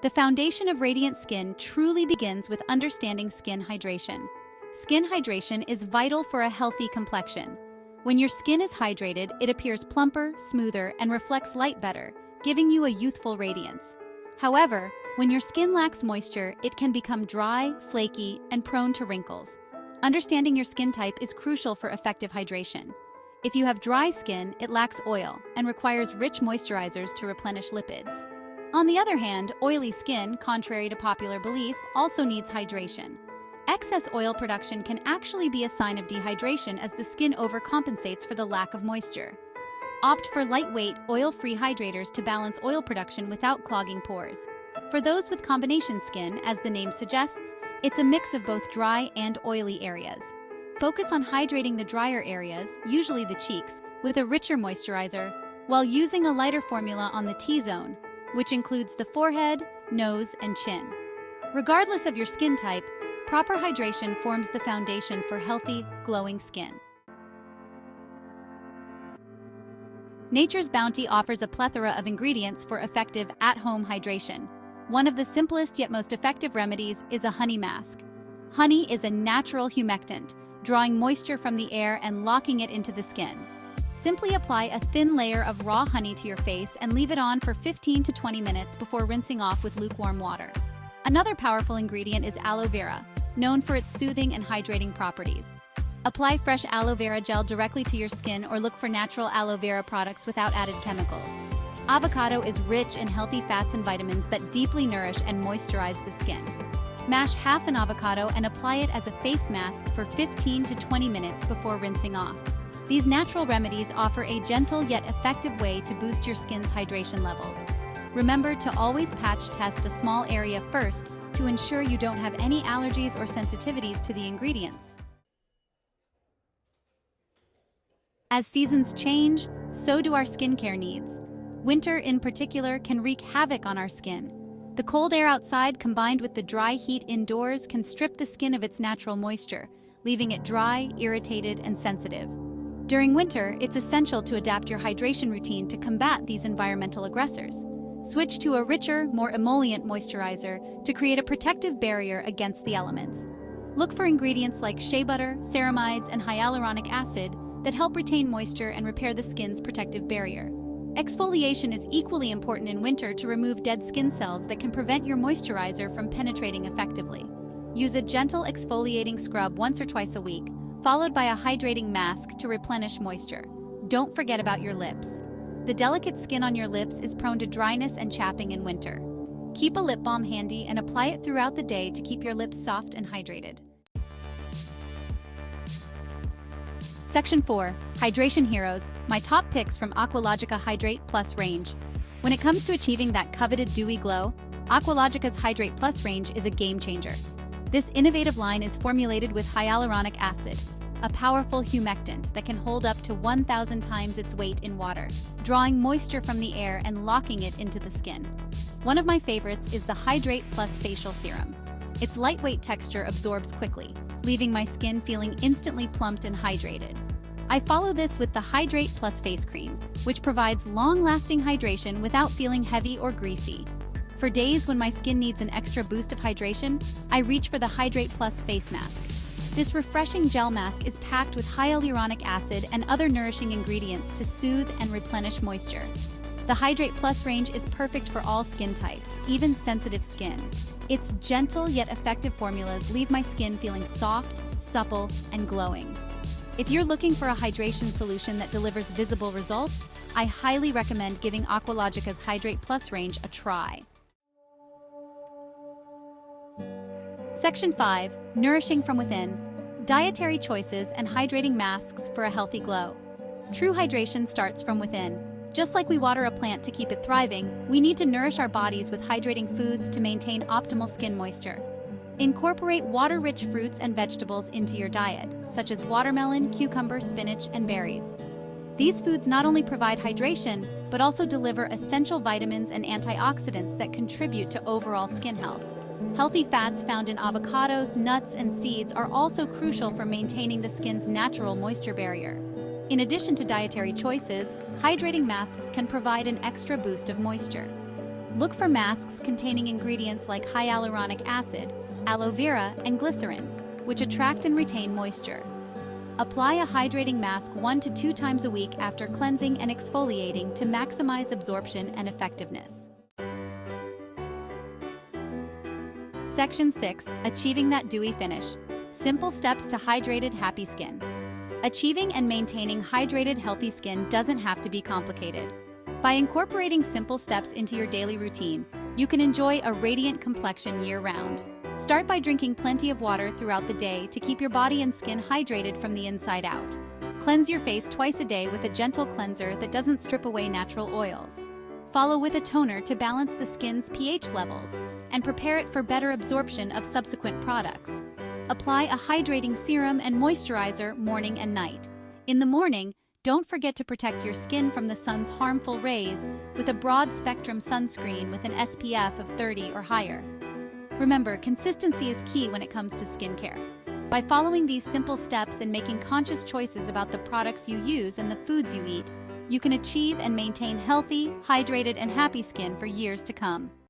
The foundation of radiant skin truly begins with understanding skin hydration. Skin hydration is vital for a healthy complexion. When your skin is hydrated, it appears plumper, smoother, and reflects light better, giving you a youthful radiance. However, when your skin lacks moisture, it can become dry, flaky, and prone to wrinkles. Understanding your skin type is crucial for effective hydration. If you have dry skin, it lacks oil and requires rich moisturizers to replenish lipids. On the other hand, oily skin, contrary to popular belief, also needs hydration. Excess oil production can actually be a sign of dehydration as the skin overcompensates for the lack of moisture. Opt for lightweight, oil-free hydrators to balance oil production without clogging pores. For those with combination skin, as the name suggests, it's a mix of both dry and oily areas. Focus on hydrating the drier areas, usually the cheeks, with a richer moisturizer, while using a lighter formula on the T-zone, which includes the forehead, nose, and chin. Regardless of your skin type, proper hydration forms the foundation for healthy, glowing skin. Nature's Bounty offers a plethora of ingredients for effective at-home hydration. One of the simplest yet most effective remedies is a honey mask. Honey is a natural humectant, drawing moisture from the air and locking it into the skin. Simply apply a thin layer of raw honey to your face and leave it on for 15 to 20 minutes before rinsing off with lukewarm water. Another powerful ingredient is aloe vera, known for its soothing and hydrating properties. Apply fresh aloe vera gel directly to your skin or look for natural aloe vera products without added chemicals. Avocado is rich in healthy fats and vitamins that deeply nourish and moisturize the skin. Mash half an avocado and apply it as a face mask for 15 to 20 minutes before rinsing off. These natural remedies offer a gentle yet effective way to boost your skin's hydration levels. Remember to always patch test a small area first to ensure you don't have any allergies or sensitivities to the ingredients. As seasons change, so do our skincare needs. Winter, in particular, can wreak havoc on our skin. The cold air outside combined with the dry heat indoors can strip the skin of its natural moisture, leaving it dry, irritated, and sensitive. During winter, it's essential to adapt your hydration routine to combat these environmental aggressors. Switch to a richer, more emollient moisturizer to create a protective barrier against the elements. Look for ingredients like shea butter, ceramides, and hyaluronic acid that help retain moisture and repair the skin's protective barrier. Exfoliation is equally important in winter to remove dead skin cells that can prevent your moisturizer from penetrating effectively. Use a gentle exfoliating scrub once or twice a week, followed by a hydrating mask to replenish moisture. Don't forget about your lips. The delicate skin on your lips is prone to dryness and chapping in winter. Keep a lip balm handy and apply it throughout the day to keep your lips soft and hydrated. Section 4. Hydration Heroes, my top picks from Aqualogica Hydrate Plus range. When it comes to achieving that coveted dewy glow, Aqualogica's Hydrate Plus range is a game changer. This innovative line is formulated with hyaluronic acid, a powerful humectant that can hold up to 1,000 times its weight in water, drawing moisture from the air and locking it into the skin. One of my favorites is the Hydrate Plus Facial Serum. Its lightweight texture absorbs quickly, leaving my skin feeling instantly plumped and hydrated. I follow this with the Hydrate Plus Face Cream, which provides long-lasting hydration without feeling heavy or greasy. For days when my skin needs an extra boost of hydration, I reach for the Hydrate Plus Face Mask. This refreshing gel mask is packed with hyaluronic acid and other nourishing ingredients to soothe and replenish moisture. The Hydrate Plus range is perfect for all skin types, even sensitive skin. Its gentle yet effective formulas leave my skin feeling soft, supple, and glowing. If you're looking for a hydration solution that delivers visible results, I highly recommend giving Aqualogica's Hydrate Plus range a try. Section 5. Nourishing from Within. Dietary choices and hydrating masks for a healthy glow. True hydration starts from within. Just like we water a plant to keep it thriving, we need to nourish our bodies with hydrating foods to maintain optimal skin moisture. Incorporate water-rich fruits and vegetables into your diet, such as watermelon, cucumber, spinach, and berries. These foods not only provide hydration, but also deliver essential vitamins and antioxidants that contribute to overall skin health. Healthy fats found in avocados, nuts, and seeds are also crucial for maintaining the skin's natural moisture barrier. In addition to dietary choices, hydrating masks can provide an extra boost of moisture. Look for masks containing ingredients like hyaluronic acid, aloe vera, and glycerin, which attract and retain moisture. Apply a hydrating mask 1 to 2 times a week after cleansing and exfoliating to maximize absorption and effectiveness. Section 6. Achieving that dewy finish. Simple steps to hydrated, happy skin. Achieving and maintaining hydrated, healthy skin doesn't have to be complicated. By incorporating simple steps into your daily routine, you can enjoy a radiant complexion year-round. Start by drinking plenty of water throughout the day to keep your body and skin hydrated from the inside out. Cleanse your face twice a day with a gentle cleanser that doesn't strip away natural oils. Follow with a toner to balance the skin's pH levels and prepare it for better absorption of subsequent products. Apply a hydrating serum and moisturizer morning and night. In the morning, don't forget to protect your skin from the sun's harmful rays with a broad-spectrum sunscreen with an SPF of 30 or higher. Remember, consistency is key when it comes to skincare. By following these simple steps and making conscious choices about the products you use and the foods you eat, you can achieve and maintain healthy, hydrated, and happy skin for years to come.